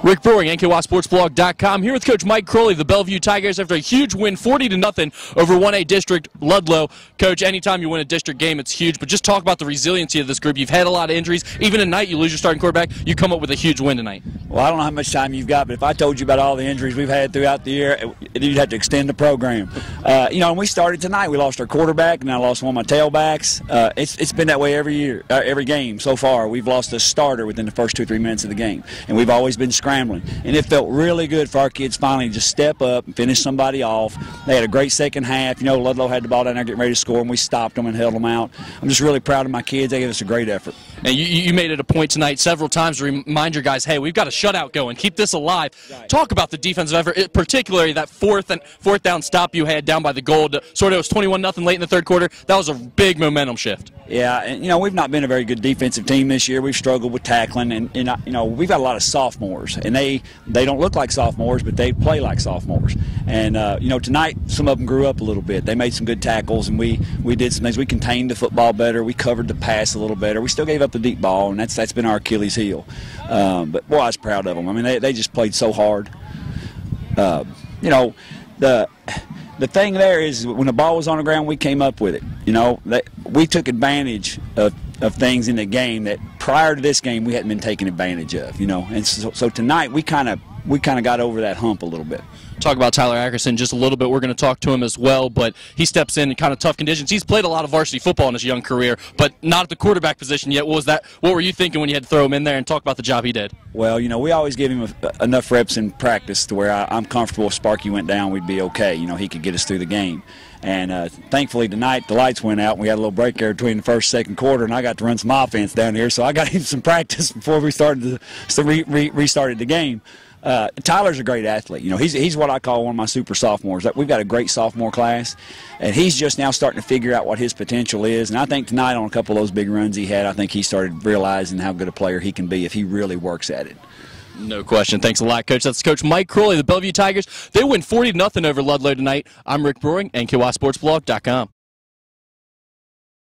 Rick Brewing, NKySportsBlog.com, here with Coach Mike Croley, the Bellevue Tigers, after a huge win, 40-0 over 1A District Ludlow. Coach, anytime you win a district game, it's huge, but just talk about the resiliency of this group. You've had a lot of injuries. Even tonight, you lose your starting quarterback. You come up with a huge win tonight. Well, I don't know how much time you've got, but if I told you about all the injuries we've had throughout the year, you'd have to extend the program. And we started tonight. We lost our quarterback, and I lost one of my tailbacks. It's been that way every year, every game so far. We've lost a starter within the first 2 or 3 minutes of the game, and we've always been scrambling. And it felt really good for our kids finally to just step up and finish somebody off. They had a great second half. Ludlow had the ball down there getting ready to score, and we stopped them and held them out. I'm just really proud of my kids. They gave us a great effort. And you made it a point tonight several times to remind your guys, hey, we've got a shutout going. Keep this alive. Right. Talk about the defensive effort, particularly that fourth down stop you had down by the goal. It was 21-0 late in the third quarter. That was a big momentum shift. Yeah, and we've not been a very good defensive team this year. We've struggled with tackling, and we've got a lot of sophomores, and they don't look like sophomores, but they play like sophomores. And tonight some of them grew up a little bit. They made some good tackles, and we did some things. We contained the football better. We covered the pass a little better. We still gave up the deep ball, and that's been our Achilles heel. But boy, I was proud of them. I mean, they just played so hard. The thing there is when the ball was on the ground, we came up with it. We took advantage of things in the game that prior to this game we hadn't been taking advantage of. And so tonight we kind of got over that hump a little bit. Talk about Tyler Ackerson just a little bit. We're going to talk to him as well, but he steps in kind of tough conditions. He's played a lot of varsity football in his young career, but not at the quarterback position yet. What were you thinking when you had to throw him in there, and talk about the job he did? Well, we always give him enough reps in practice to where I'm comfortable if Sparky went down, we'd be okay. He could get us through the game. And thankfully tonight the lights went out, and we had a little break there between the first and second quarter, and I got to run some offense down here, so I got him some practice before we restarted the game. Tyler's a great athlete. He's what I call one of my super sophomores. We've got a great sophomore class, and he's just now starting to figure out what his potential is. And I think tonight on a couple of those big runs he had, I think he started realizing how good a player he can be if he really works at it. No question. Thanks a lot, Coach. That's Coach Mike Croley, the Bellevue Tigers. They win 40-0 over Ludlow tonight. I'm Rick Brewing, NKySportsBlog.com.